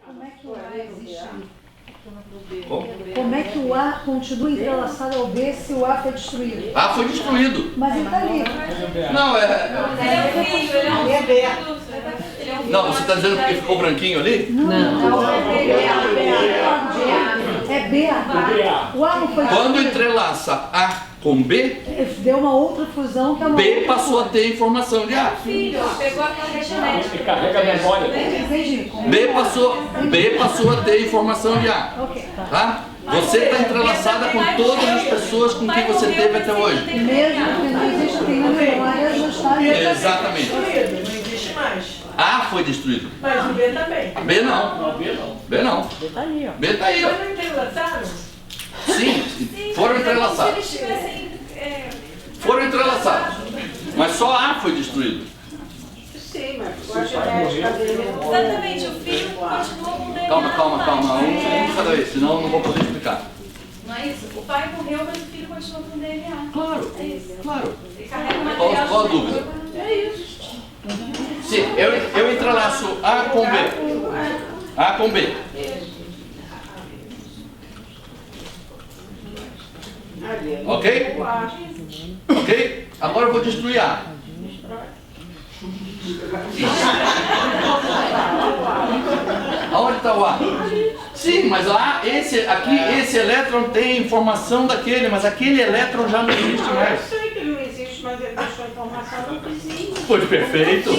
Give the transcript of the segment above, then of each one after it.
Como é que o A existe? Como é que o A continua entrelaçado ao B se o A foi destruído? A foi destruído. Mas ele está ali. Não, Ele é um filho, ele é um filho. Não, você está dizendo porque ficou branquinho ali? Não. É B. O A não foi Quando destruído. entrelaça A com B, Deu uma outra fusão que é uma B outra passou a ter informação de A. Filho, pegou a carga genética. Ele carrega a memória. Entendi. B passou a ter informação de A. Ok, tá. Tá? Você está entrelaçada com todas as pessoas com quem você teve até hoje. Mesmo que não existe nenhuma memória, não está. Exatamente. Não existe mais. A foi destruído. Mas o B também. B não. B não. Está ali, ó. B tá aí, ó. Mas não entrelaçaram? Sim, foram Se entrelaçados. eles tivessem. Foram entrelaçados. Mas só A foi destruído. Sim, mas a genética dele é Exatamente, o filho continua com o DNA. Calma. Um segundo cada vez, senão eu não vou poder explicar. Não é isso? O pai morreu, mas o filho continua com o DNA. Claro, É isso. claro. Ele carrega o material Qual a genético. dúvida? É isso. Sim, eu entrelaço A com B. A com B. Ok? Ok? Agora eu vou destruir A. Aonde está o A? Sim, mas lá, esse elétron tem informação daquele, mas aquele elétron já não existe Eu mais. sei que ele não existe, mas ele deixou a informação no vizinho. Pois perfeito.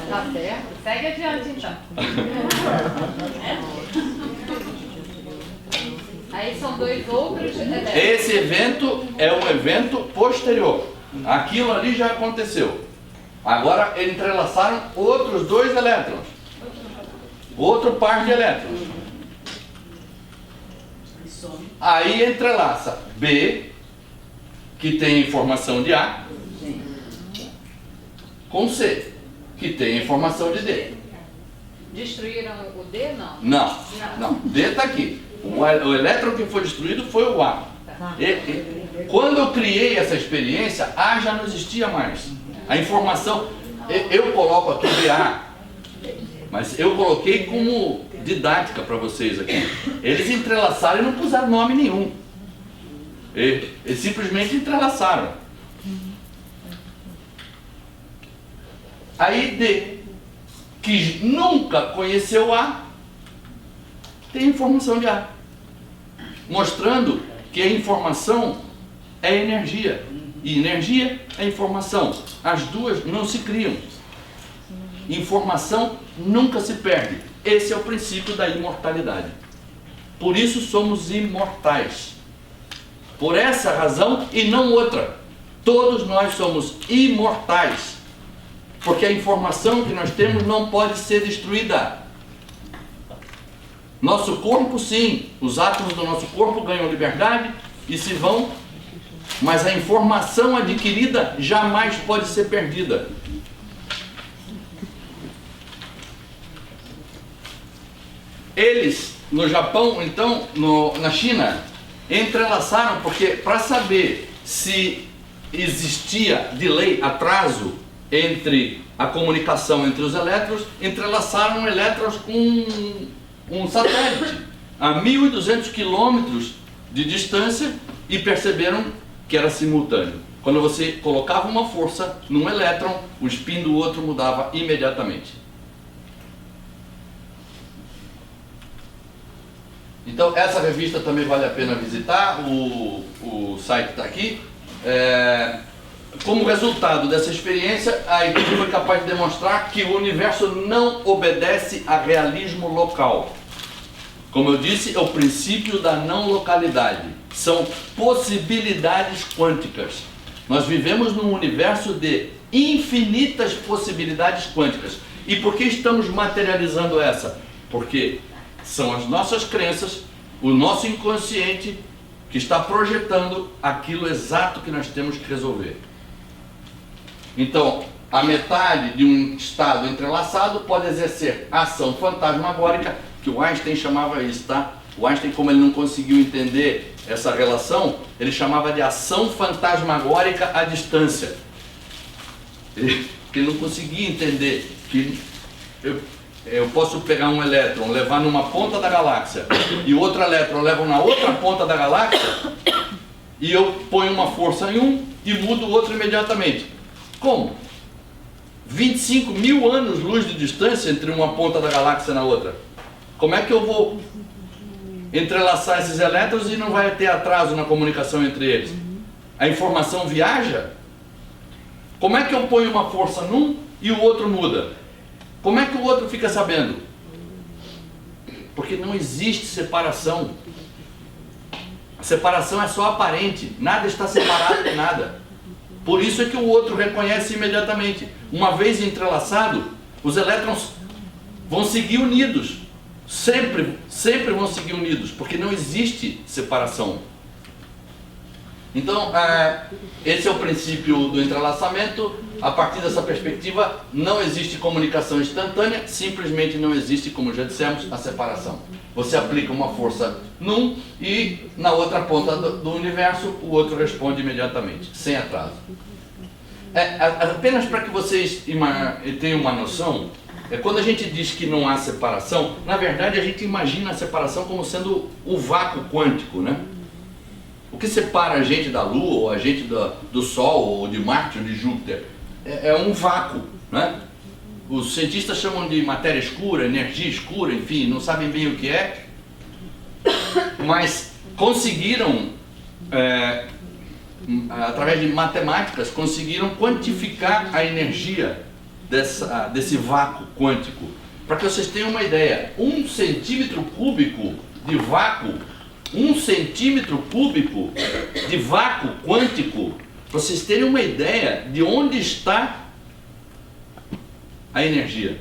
Tá certo. Segue adiante, então. Aí são dois outros elétrons. Esse evento é um evento posterior. Aquilo ali já aconteceu. Agora entrelaçaram outros dois elétrons. Outro par de elétrons. Aí entrelaça B, que tem informação de A, com C, que tem informação de D. Destruíram o D? Não. Não. D está aqui. O elétron que foi destruído foi o A. Quando eu criei essa experiência, A já não existia mais. A informação, eu coloco aqui BA, mas eu coloquei como didática para vocês aqui. Eles entrelaçaram e não puseram nome nenhum. Eles simplesmente entrelaçaram. Aí D, que nunca conheceu A, tem informação de A, mostrando que a informação é energia, e energia é informação. As duas não se criam. Informação nunca se perde. Esse é o princípio da imortalidade. Por isso somos imortais. Por essa razão e não outra. Todos nós somos imortais. Porque a informação que nós temos não pode ser destruída. Nosso corpo, sim, os átomos do nosso corpo ganham liberdade e se vão, mas a informação adquirida jamais pode ser perdida. Eles, no Japão, então, na China, entrelaçaram, porque para saber se existia delay, atraso, entre a comunicação entre os elétrons, entrelaçaram elétrons com um satélite a 1.200 quilômetros de distância e perceberam que era simultâneo. Quando você colocava uma força num elétron, o spin do outro mudava imediatamente. Então essa revista também vale a pena visitar, o site está aqui. Como resultado dessa experiência, a equipe foi capaz de demonstrar que o universo não obedece a realismo local. Como eu disse, é o princípio da não localidade. São possibilidades quânticas. Nós vivemos num universo de infinitas possibilidades quânticas. E por que estamos materializando essa? Porque são as nossas crenças, o nosso inconsciente, que está projetando aquilo exato que nós temos que resolver. Então, a metade de um estado entrelaçado pode exercer ação fantasmagórica, que o Einstein chamava isso, tá? O Einstein, como ele não conseguiu entender essa relação, ele chamava de ação fantasmagórica à distância. Ele não conseguia entender que eu posso pegar um elétron, levar numa ponta da galáxia, e outro elétron levo na outra ponta da galáxia, e eu ponho uma força em um e mudo o outro imediatamente. Como? 25 mil anos-luz de distância entre uma ponta da galáxia e na outra. Como é que eu vou entrelaçar esses elétrons e não vai ter atraso na comunicação entre eles? A informação viaja? Como é que eu ponho uma força num e o outro muda? Como é que o outro fica sabendo? Porque não existe separação. A separação é só aparente. Nada está separado de nada. Por isso é que o outro reconhece imediatamente. Uma vez entrelaçado, os elétrons vão seguir unidos. Sempre vão seguir unidos, porque não existe separação. Então, esse é o princípio do entrelaçamento. A partir dessa perspectiva, não existe comunicação instantânea, simplesmente não existe, como já dissemos, a separação. Você aplica uma força num e na outra ponta do universo o outro responde imediatamente, sem atraso. Apenas para que vocês tenham uma noção, quando a gente diz que não há separação, na verdade a gente imagina a separação como sendo o vácuo quântico, né? O que separa a gente da Lua, ou a gente do Sol, ou de Marte, ou de Júpiter, é um vácuo, né? Os cientistas chamam de matéria escura, energia escura, enfim, não sabem bem o que é, mas conseguiram, através de matemáticas, conseguiram quantificar a energia desse vácuo quântico. Para que vocês tenham uma ideia, 1 centímetro cúbico de vácuo, 1 centímetro cúbico de vácuo quântico, para vocês terem uma ideia de onde está a energia.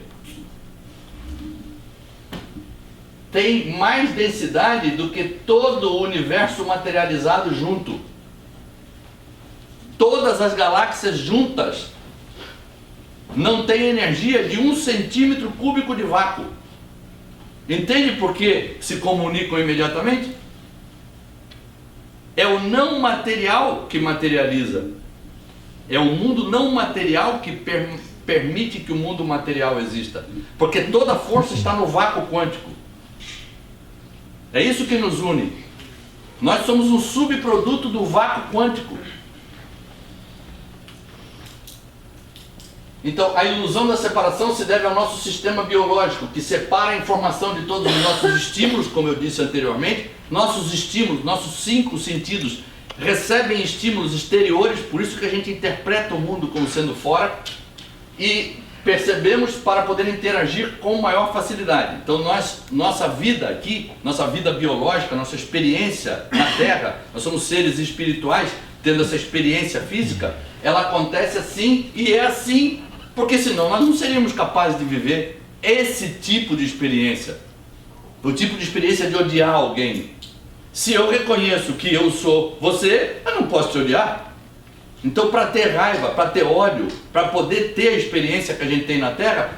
Tem mais densidade do que todo o universo materializado junto. Todas as galáxias juntas não têm energia de 1 centímetro cúbico de vácuo. Entende por que se comunicam imediatamente? É o não material que materializa. É o mundo não material que permite que o mundo material exista. Porque toda força está no vácuo quântico. É isso que nos une. Nós somos um subproduto do vácuo quântico. Então, a ilusão da separação se deve ao nosso sistema biológico, que separa a informação de todos os nossos estímulos, como eu disse anteriormente. Nossos estímulos, nossos 5 sentidos, recebem estímulos exteriores, por isso que a gente interpreta o mundo como sendo fora, e percebemos para poder interagir com maior facilidade. Então, nossa vida aqui, nossa vida biológica, nossa experiência na Terra, nós somos seres espirituais, tendo essa experiência física, ela acontece assim e é assim, porque senão nós não seríamos capazes de viver esse tipo de experiência. O tipo de experiência de odiar alguém. Se eu reconheço que eu sou você, eu não posso te odiar. Então, para ter raiva, para ter ódio, para poder ter a experiência que a gente tem na Terra,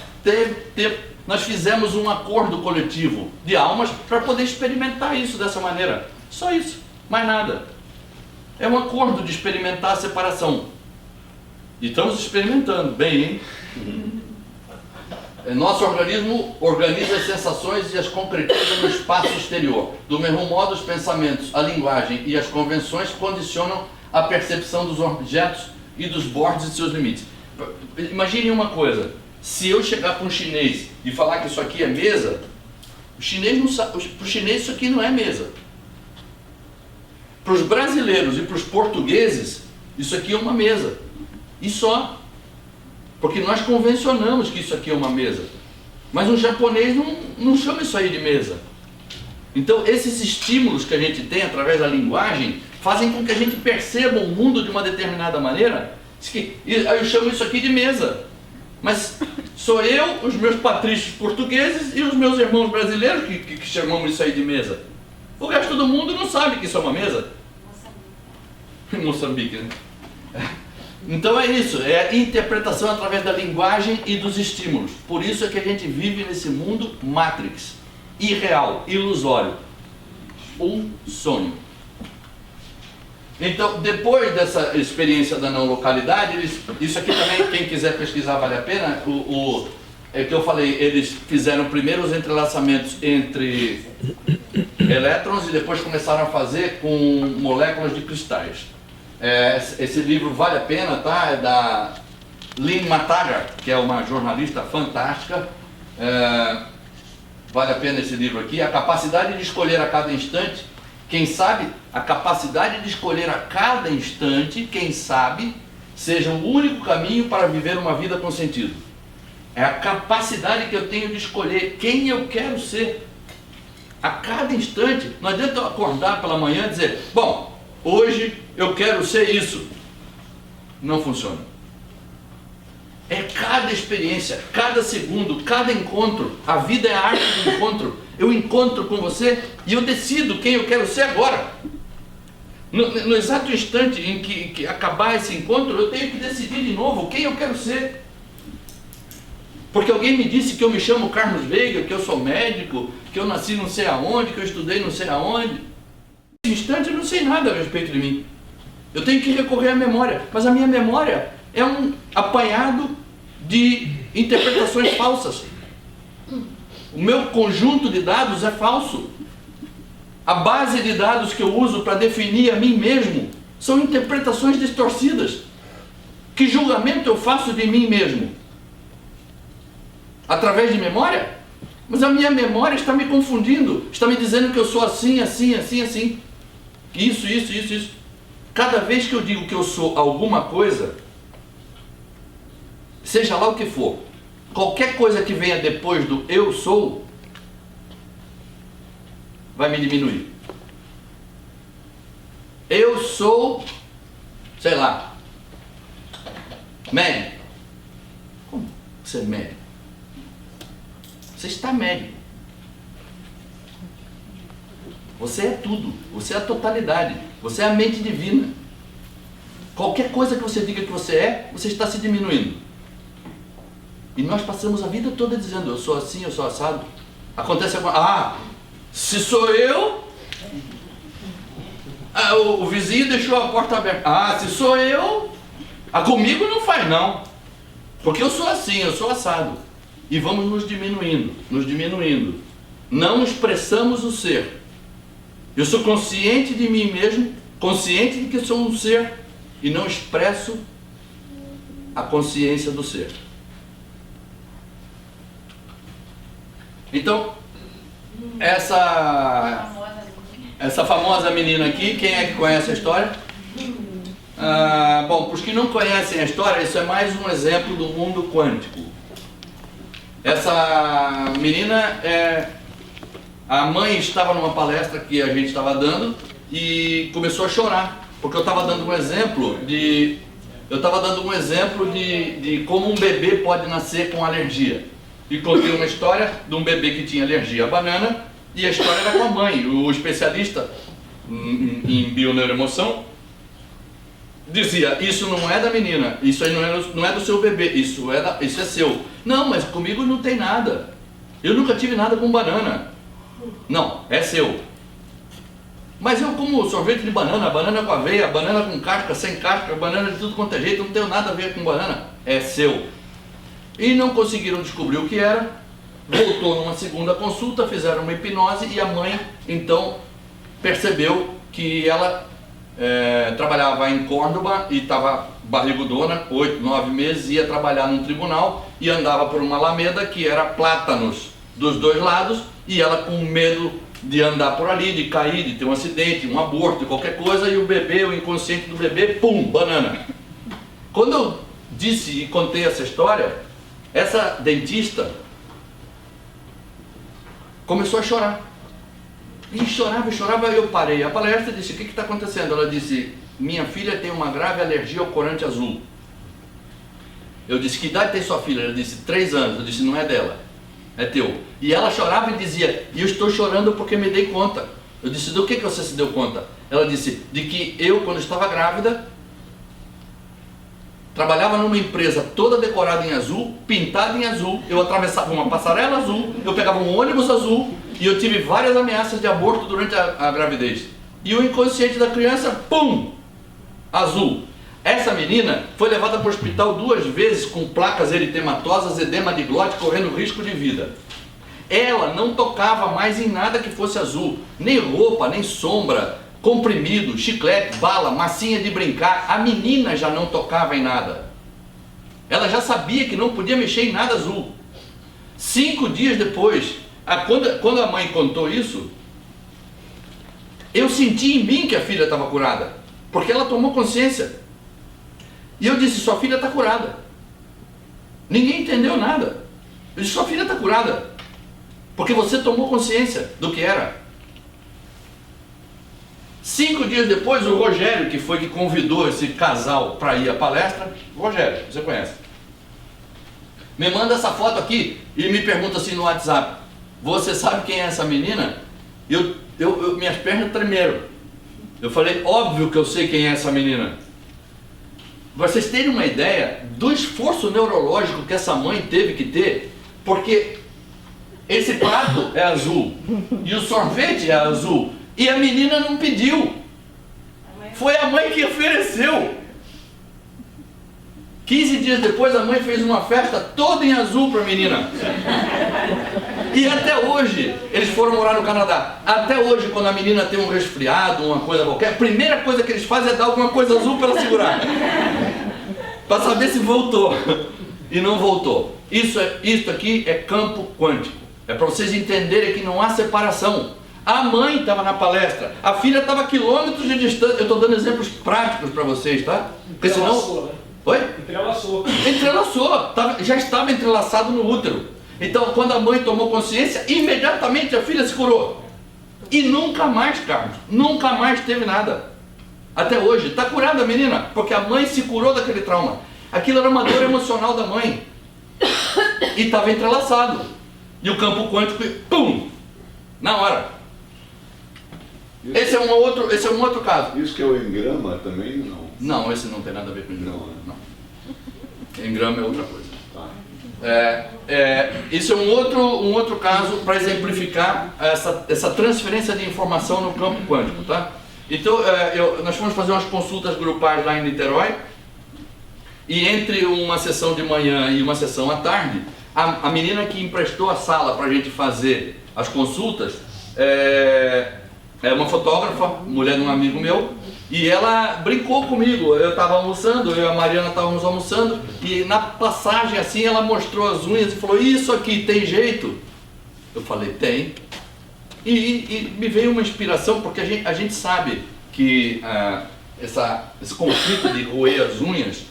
nós fizemos um acordo coletivo de almas para poder experimentar isso dessa maneira. Só isso, mais nada. É um acordo de experimentar a separação. E estamos experimentando, bem, hein? Nosso organismo organiza as sensações e as concretiza no espaço exterior. Do mesmo modo, os pensamentos, a linguagem e as convenções condicionam a percepção dos objetos e dos bordes e seus limites. Imagine uma coisa, se eu chegar para um chinês e falar que isso aqui é mesa, o chinês não sabe, para o chinês isso aqui não é mesa. Para os brasileiros e para os portugueses, isso aqui é uma mesa. E só. Porque nós convencionamos que isso aqui é uma mesa. Mas um japonês não chama isso aí de mesa. Então, esses estímulos que a gente tem através da linguagem fazem com que a gente perceba o mundo de uma determinada maneira. Eu chamo isso aqui de mesa. Mas sou eu, os meus patrícios portugueses e os meus irmãos brasileiros que chamamos isso aí de mesa. O resto do mundo não sabe que isso é uma mesa. Moçambique, né? Então é isso, é a interpretação através da linguagem e dos estímulos. Por isso é que a gente vive nesse mundo Matrix, irreal, ilusório, um sonho. Então, depois dessa experiência da não localidade, isso aqui também, quem quiser pesquisar, vale a pena, é que eu falei, eles fizeram primeiro os entrelaçamentos entre elétrons e depois começaram a fazer com moléculas de cristais. Esse livro vale a pena, tá? É da Lynn Matagar, que é uma jornalista fantástica. Vale a pena esse livro aqui. A capacidade de escolher a cada instante, quem sabe, a capacidade de escolher a cada instante, quem sabe, seja o único caminho para viver uma vida com sentido. É a capacidade que eu tenho de escolher quem eu quero ser. A cada instante. Não adianta eu acordar pela manhã e dizer, bom, hoje eu quero ser isso. Não funciona. É cada experiência, cada segundo, cada encontro. A vida é a arte do encontro. Eu encontro com você e eu decido quem eu quero ser agora. No exato instante em que acabar esse encontro, eu tenho que decidir de novo quem eu quero ser. Porque alguém me disse que eu me chamo Carlos Veiga, que eu sou médico, que eu nasci não sei aonde, que eu estudei não sei aonde. Nesse instante eu não sei nada a respeito de mim. Eu tenho que recorrer à memória, mas a minha memória é um apanhado de interpretações falsas. O meu conjunto de dados é falso. A base de dados que eu uso para definir a mim mesmo são interpretações distorcidas. Que julgamento eu faço de mim mesmo? Através de memória? Mas a minha memória está me confundindo, está me dizendo que eu sou assim, assim, assim, assim. Isso. Cada vez que eu digo que eu sou alguma coisa, seja lá o que for, qualquer coisa que venha depois do eu sou, vai me diminuir. Eu sou, sei lá, médico. Como você é médico? Você está médico. Você é tudo. Você é a totalidade. Você é a mente divina. Qualquer coisa que você diga que você é, você está se diminuindo. E nós passamos a vida toda dizendo, eu sou assim, eu sou assado. Acontece alguma... se sou eu... o vizinho deixou a porta aberta. Se sou eu... comigo não faz não. Porque eu sou assim, eu sou assado. E vamos nos diminuindo. Não expressamos o ser. Eu sou consciente de mim mesmo, consciente de que sou um ser, e não expresso a consciência do ser. Então, essa famosa menina aqui, quem é que conhece a história? Bom, para os que não conhecem a história, isso é mais um exemplo do mundo quântico. Essa menina, a mãe estava numa palestra que a gente estava dando e começou a chorar, porque eu estava dando um exemplo de como um bebê pode nascer com alergia. E contei uma história de um bebê que tinha alergia à banana, e a história era com a mãe. O especialista em bioneuroemoção dizia, isso não é da menina, isso aí não é do seu bebê, isso é seu. Não, mas comigo não tem nada. Eu nunca tive nada com banana. Não, é seu. Mas eu como sorvete de banana com aveia, banana com casca, sem casca, banana de tudo quanto é jeito, não tenho nada a ver com banana. É seu. E não conseguiram descobrir o que era. Voltou numa segunda consulta, fizeram uma hipnose e a mãe então percebeu que ela trabalhava em Córdoba e estava barrigudona, 8, 9 meses, ia trabalhar num tribunal e andava por uma alameda que era plátanos dos dois lados, e ela com medo de andar por ali, de cair, de ter um acidente, um aborto, qualquer coisa, e o bebê, o inconsciente do bebê, pum, banana. Quando eu disse e contei essa história, essa dentista começou a chorar. E chorava, eu parei a palestra e disse, o que está acontecendo? Ela disse, minha filha tem uma grave alergia ao corante azul. Eu disse, que idade tem sua filha? Ela disse, 3 anos. Eu disse, não é dela, é teu. E ela chorava e dizia, e eu estou chorando porque me dei conta. Eu disse, do que você se deu conta? Ela disse, de que eu, quando estava grávida, trabalhava numa empresa toda decorada em azul, pintada em azul, eu atravessava uma passarela azul, eu pegava um ônibus azul, e eu tive várias ameaças de aborto durante a gravidez. E o inconsciente da criança, pum, azul. Essa menina foi levada para o hospital 2 vezes com placas eritematosas, edema de glote, correndo risco de vida. Ela não tocava mais em nada que fosse azul, nem roupa, nem sombra, comprimido, chiclete, bala, massinha de brincar. A menina já não tocava em nada. Ela já sabia que não podia mexer em nada azul. 5 dias depois, quando a mãe contou isso, eu senti em mim que a filha estava curada, porque ela tomou consciência. E eu disse, sua filha está curada. Ninguém entendeu nada. Eu disse, sua filha está curada, porque você tomou consciência do que era. 5 dias depois, o Rogério, que foi que convidou esse casal para ir à palestra, Rogério, você conhece, me manda essa foto aqui e me pergunta assim no WhatsApp, você sabe quem é essa menina? Minhas pernas tremeram. Eu falei, óbvio que eu sei quem é essa menina. Vocês terem uma ideia do esforço neurológico que essa mãe teve que ter, porque esse prato é azul e o sorvete é azul e a menina não pediu. Foi a mãe que ofereceu. 15 dias depois a mãe fez uma festa toda em azul para a menina. E até hoje, eles foram morar no Canadá. Até hoje, quando a menina tem um resfriado, uma coisa qualquer, a primeira coisa que eles fazem é dar alguma coisa azul para ela segurar. Para saber se voltou. E não voltou. Isso aqui é campo quântico. É para vocês entenderem que não há separação. A mãe estava na palestra, a filha estava a quilômetros de distância. Eu estou dando exemplos práticos para vocês, tá? Porque senão... Oi? Entrelaçou. Entrelaçou, já estava entrelaçado no útero. Então, quando a mãe tomou consciência, imediatamente a filha se curou. E nunca mais, Carlos, nunca mais teve nada. Até hoje, está curada a menina, porque a mãe se curou daquele trauma. Aquilo era uma dor emocional da mãe. E estava entrelaçado. E o campo quântico, pum, na hora. Esse é um outro caso. Isso que é o engrama também, não? Não, esse não tem nada a ver com engrama. Não. Engrama é outra coisa. Tá. Isso é um outro caso para exemplificar essa transferência de informação no campo quântico, tá? Então, nós fomos fazer umas consultas grupais lá em Niterói, e entre uma sessão de manhã e uma sessão à tarde, a menina que emprestou a sala para a gente fazer as consultas é uma fotógrafa, mulher de um amigo meu, e ela brincou comigo. Eu estava almoçando, eu e a Mariana estávamos almoçando, e na passagem assim ela mostrou as unhas e falou, isso aqui tem jeito? Eu falei, tem. E me veio uma inspiração, porque a gente sabe que esse conflito de roer as unhas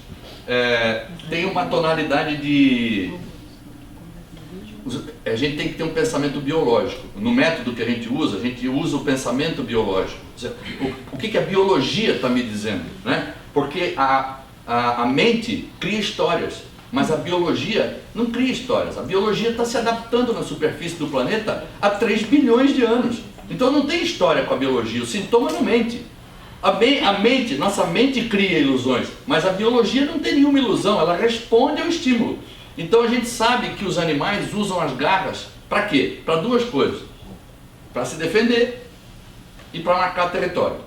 tem uma tonalidade de... A gente tem que ter um pensamento biológico. No método que a gente usa o pensamento biológico. O que a biologia está me dizendo, né? Porque a mente cria histórias, mas a biologia não cria histórias. A biologia está se adaptando na superfície do planeta há 3 bilhões de anos. Então não tem história com a biologia, o sintoma não mente. Nossa mente cria ilusões, mas a biologia não tem nenhuma ilusão, ela responde ao estímulo. Então a gente sabe que os animais usam as garras para quê? Para 2 coisas. Para se defender e para marcar território.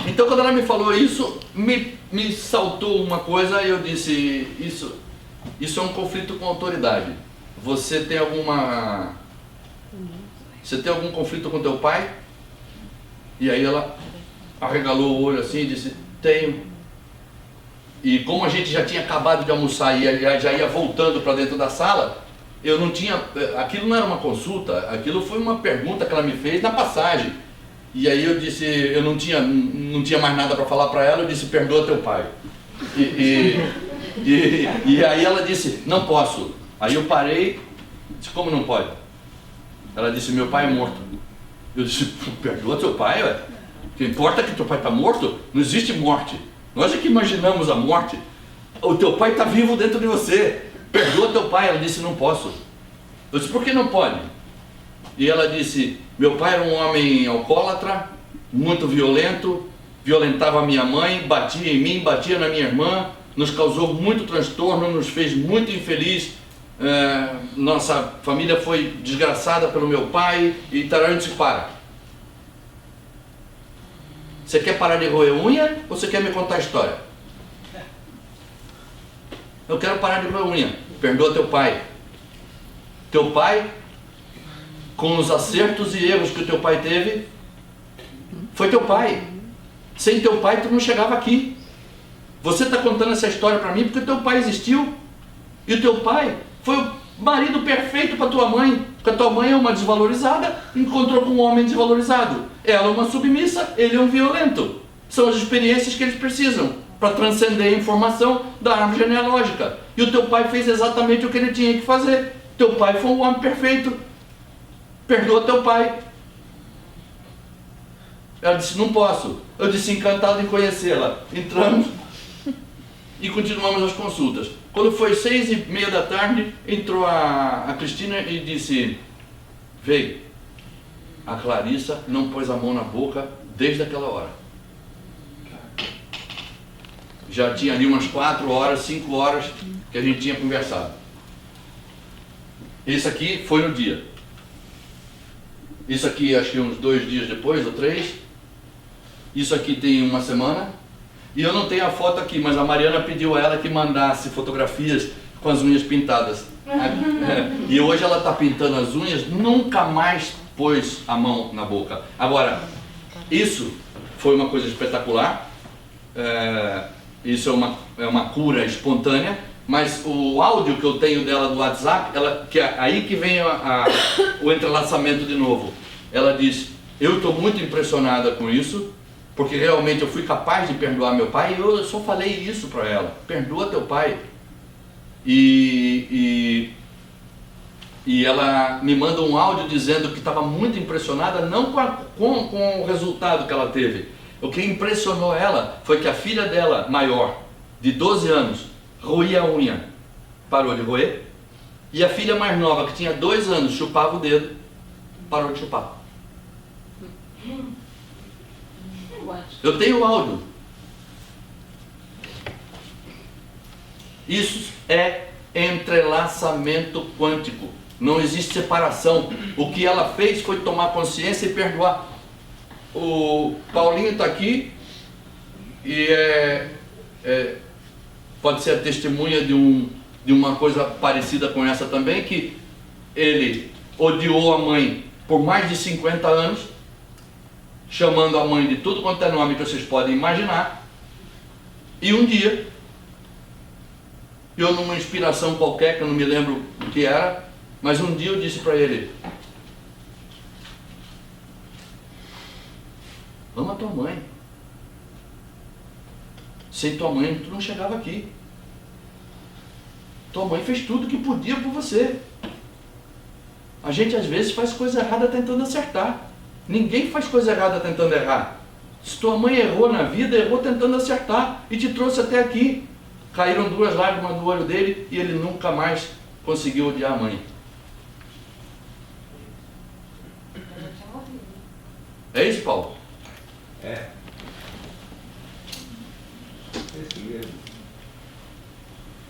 Então quando ela me falou isso, me saltou uma coisa e eu disse, isso é um conflito com autoridade. Você tem algum conflito com teu pai? E aí ela arregalou o olho assim e disse, tenho. E como a gente já tinha acabado de almoçar e já ia voltando para dentro da sala, eu não tinha... Aquilo não era uma consulta, aquilo foi uma pergunta que ela me fez na passagem. E aí eu disse, eu não tinha mais nada para falar para ela, eu disse, perdoa teu pai. E aí ela disse, não posso. Aí eu parei, disse, como não pode? Ela disse, meu pai é morto. Eu disse, perdoa teu pai, ué? O que importa é que teu pai está morto? Não existe morte. Nós é que imaginamos a morte. O teu pai está vivo dentro de você. Perdoa teu pai. Ela disse, não posso. Eu disse, por que não pode? E ela disse, meu pai era um homem alcoólatra, muito violento, violentava a minha mãe, batia em mim, batia na minha irmã, nos causou muito transtorno, nos fez muito infeliz. Nossa família foi desgraçada pelo meu pai, e tarão se para. Você quer parar de roer unha ou você quer me contar a história? Eu quero parar de roer unha. Perdoa teu pai. Teu pai, com os acertos e erros que o teu pai teve, foi teu pai. Sem teu pai tu não chegava aqui. Você está contando essa história para mim porque teu pai existiu. E o teu pai foi o marido perfeito para tua mãe. Porque a tua mãe é uma desvalorizada, encontrou com um homem desvalorizado. Ela é uma submissa, ele é um violento. São as experiências que eles precisam para transcender a informação da árvore genealógica. E o teu pai fez exatamente o que ele tinha que fazer. Teu pai foi um homem perfeito. Perdoa teu pai. Ela disse, não posso. Eu disse, encantado em conhecê-la. Entramos e continuamos as consultas. Quando foi 6h30 da tarde, entrou a Cristina e disse, veio, a Clarissa não pôs a mão na boca desde aquela hora. Já tinha ali umas 4 horas, 5 horas que a gente tinha conversado. Isso aqui foi no dia. Isso aqui acho que uns 2 dias depois, ou 3. Isso aqui tem uma semana. E eu não tenho a foto aqui, mas a Mariana pediu a ela que mandasse fotografias com as unhas pintadas. E hoje ela está pintando as unhas, nunca mais pôs a mão na boca. Agora, isso foi uma coisa espetacular. Isso é uma cura espontânea. Mas o áudio que eu tenho dela do WhatsApp, que é aí que vem o entrelaçamento de novo. Ela diz, eu estou muito impressionada com isso, porque realmente eu fui capaz de perdoar meu pai, e eu só falei isso para ela, perdoa teu pai. E ela me manda um áudio dizendo que estava muito impressionada, não com o resultado que ela teve. O que impressionou ela foi que a filha dela, maior, de 12 anos, roía a unha, parou de roer, e a filha mais nova, que tinha 2 anos, chupava o dedo, parou de chupar. Eu tenho o áudio. Isso é entrelaçamento quântico. Não existe separação. O que ela fez foi tomar consciência e perdoar. O Paulinho está aqui e pode ser a testemunha de uma coisa parecida com essa também, que ele odiou a mãe por mais de 50 anos, chamando a mãe de tudo quanto é nome que vocês podem imaginar, e um dia, eu numa inspiração qualquer, que eu não me lembro o que era, mas um dia eu disse para ele, ama tua mãe. Sem tua mãe tu não chegava aqui. Tua mãe fez tudo que podia por você. A gente às vezes faz coisa errada tentando acertar. Ninguém faz coisa errada tentando errar. Se tua mãe errou na vida, errou tentando acertar e te trouxe até aqui. Caíram 2 lágrimas do olho dele e ele nunca mais conseguiu odiar a mãe. É isso, Paulo? É. Esse mesmo.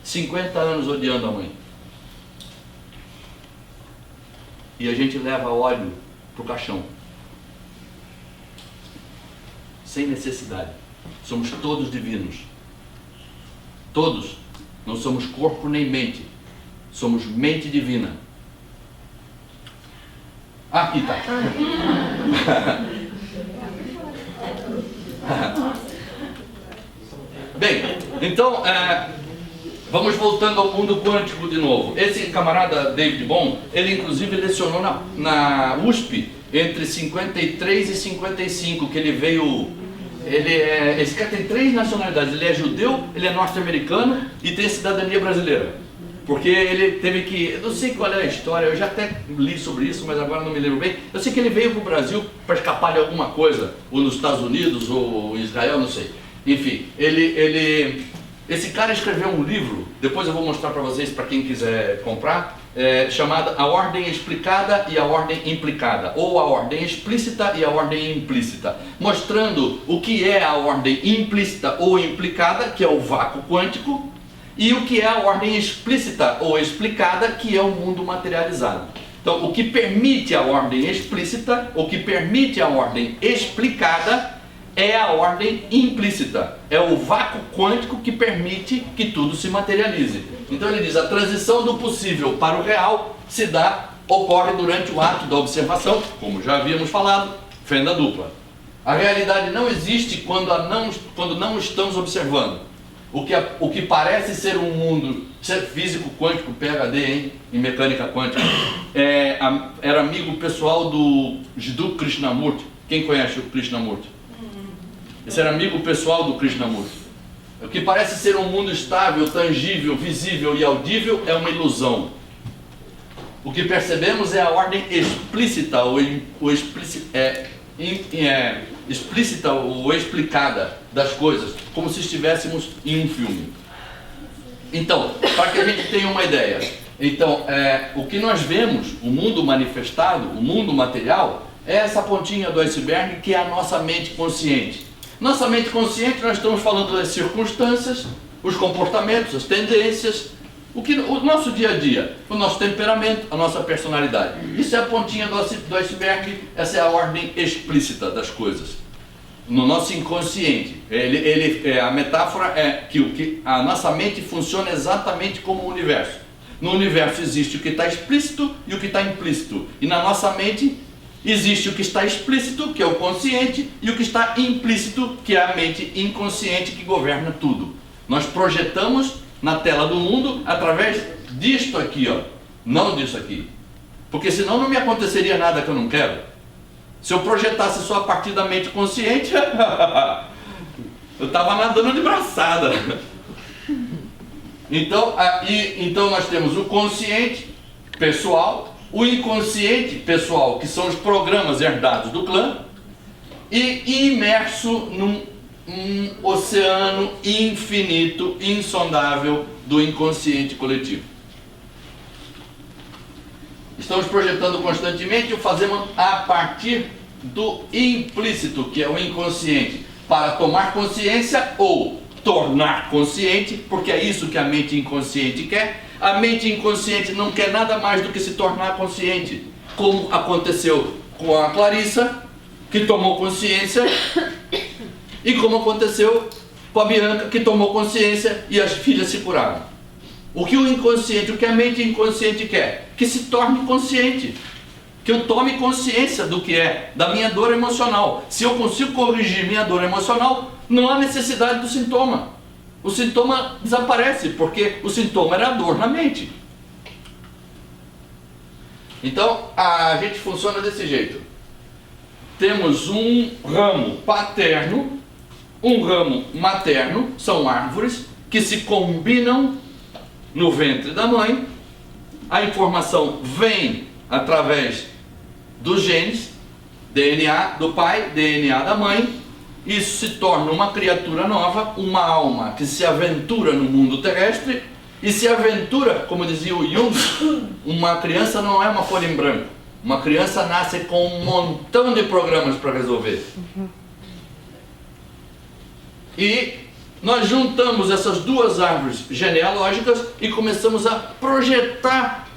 50 anos odiando a mãe. E a gente leva óleo pro caixão. Sem necessidade. Somos todos divinos. Todos. Não somos corpo nem mente. Somos mente divina. Aqui está. Bem, então, vamos voltando ao mundo quântico de novo. Esse camarada David Bohm, ele inclusive lecionou na USP entre 53 e 55, que ele veio... esse cara tem 3 nacionalidades, ele é judeu, ele é norte-americano e tem cidadania brasileira. Porque ele teve que, eu não sei qual é a história, eu já até li sobre isso, mas agora não me lembro bem. Eu sei que ele veio para o Brasil para escapar de alguma coisa, ou nos Estados Unidos, ou em Israel, não sei. Enfim, esse cara escreveu um livro, depois eu vou mostrar para vocês, para quem quiser comprar, chamado A Ordem Explicada e a Ordem Implicada, ou a Ordem Explícita e a Ordem Implícita, mostrando o que é a ordem implícita ou implicada, que é o vácuo quântico, e o que é a ordem explícita ou explicada, que é o mundo materializado. Então, o que permite a ordem explícita, o que permite a ordem explicada, é a ordem implícita, é o vácuo quântico que permite que tudo se materialize. Então ele diz, a transição do possível para o real ocorre durante o ato da observação, como já havíamos falado, fenda dupla. A realidade não existe quando não estamos observando. O que parece ser um mundo, ser físico quântico, PhD em mecânica quântica, era amigo pessoal do Jiddu Krishnamurti. Quem conhece o Krishnamurti? Esse era amigo pessoal do Krishnamurti. O que parece ser um mundo estável, tangível, visível e audível é uma ilusão. O que percebemos é a ordem explícita explícita ou explicada das coisas, como se estivéssemos em um filme. Então, para que a gente tenha uma ideia, o que nós vemos, o mundo manifestado, o mundo material, é essa pontinha do iceberg que é a nossa mente consciente. Nossa mente consciente, nós estamos falando das circunstâncias, os comportamentos, as tendências, o nosso dia a dia, o nosso temperamento, a nossa personalidade. Isso é a pontinha do iceberg, essa é a ordem explícita das coisas. No nosso inconsciente, a metáfora é que a nossa mente funciona exatamente como o universo. No universo existe o que está explícito e o que está implícito. E na nossa mente existe o que está explícito, que é o consciente, e o que está implícito, que é a mente inconsciente que governa tudo. Nós projetamos na tela do mundo através disto aqui, ó, não disso aqui. Porque senão não me aconteceria nada que eu não quero. Se eu projetasse só a partir da mente consciente, eu estava nadando de braçada. Então nós temos o consciente pessoal, o inconsciente pessoal, que são os programas herdados do clã, e imerso num oceano infinito, insondável do inconsciente coletivo. Estamos projetando constantemente e o fazemos a partir do implícito, que é o inconsciente, para tomar consciência ou tornar consciente, porque é isso que a mente inconsciente quer. A mente inconsciente não quer nada mais do que se tornar consciente, como aconteceu com a Clarissa, que tomou consciência, e como aconteceu com a Bianca, que tomou consciência e as filhas se curaram. O que a mente inconsciente quer? Que se torne consciente. Que eu tome consciência do que é, da minha dor emocional. Se eu consigo corrigir minha dor emocional, não há necessidade do sintoma. O sintoma desaparece, porque o sintoma era a dor na mente. Então, a gente funciona desse jeito. Temos um ramo paterno, um ramo materno, são árvores que se combinam no ventre da mãe. A informação vem através dos genes, DNA do pai, DNA da mãe. Isso se torna uma criatura nova, uma alma que se aventura no mundo terrestre e se aventura, como dizia o Jung, uma criança não é uma folha em branco. Uma criança nasce com um montão de programas para resolver. E nós juntamos essas duas árvores genealógicas e começamos a projetar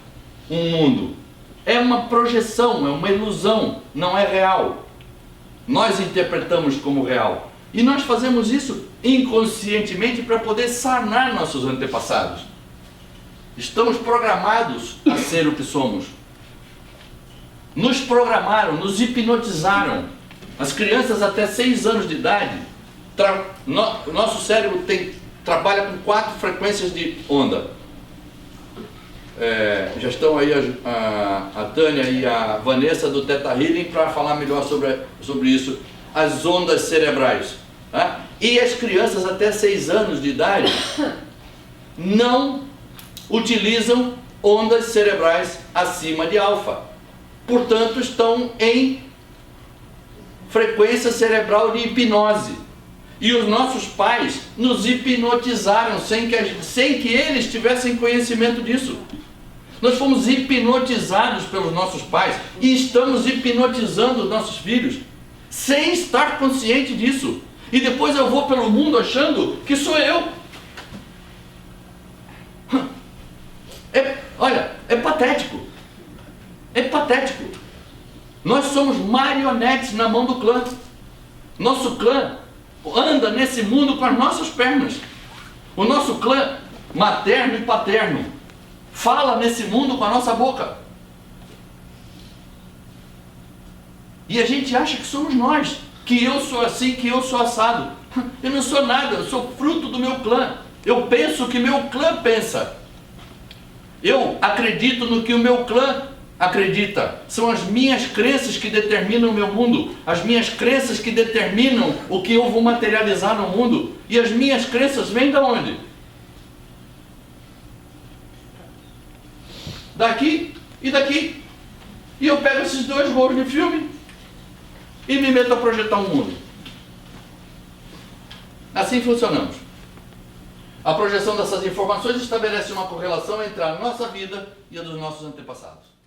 um mundo. É uma projeção, é uma ilusão, não é real. Nós interpretamos como real. E nós fazemos isso inconscientemente para poder sanar nossos antepassados. Estamos programados a ser o que somos. Nos programaram, nos hipnotizaram. As crianças até 6 anos de idade, nosso cérebro trabalha com 4 frequências de onda. Já estão aí a Tânia e a Vanessa do Theta Healing para falar melhor sobre isso. As ondas cerebrais. Tá? E as crianças até 6 anos de idade não utilizam ondas cerebrais acima de alfa. Portanto, estão em frequência cerebral de hipnose. E os nossos pais nos hipnotizaram sem que eles tivessem conhecimento disso. Nós fomos hipnotizados pelos nossos pais e estamos hipnotizando os nossos filhos sem estar consciente disso. E depois eu vou pelo mundo achando que sou eu. Olha, é patético. É patético. Nós somos marionetes na mão do clã. Nosso clã anda nesse mundo com as nossas pernas. O nosso clã materno e paterno fala nesse mundo com a nossa boca. E a gente acha que somos nós, que eu sou assim, que eu sou assado. Eu não sou nada, eu sou fruto do meu clã. Eu penso o que meu clã pensa. Eu acredito no que o meu clã acredita. São as minhas crenças que determinam o meu mundo. As minhas crenças que determinam o que eu vou materializar no mundo. E as minhas crenças vêm de onde? Daqui e daqui. E eu pego esses dois rolos de filme e me meto a projetar um mundo. Assim funcionamos. A projeção dessas informações estabelece uma correlação entre a nossa vida e a dos nossos antepassados.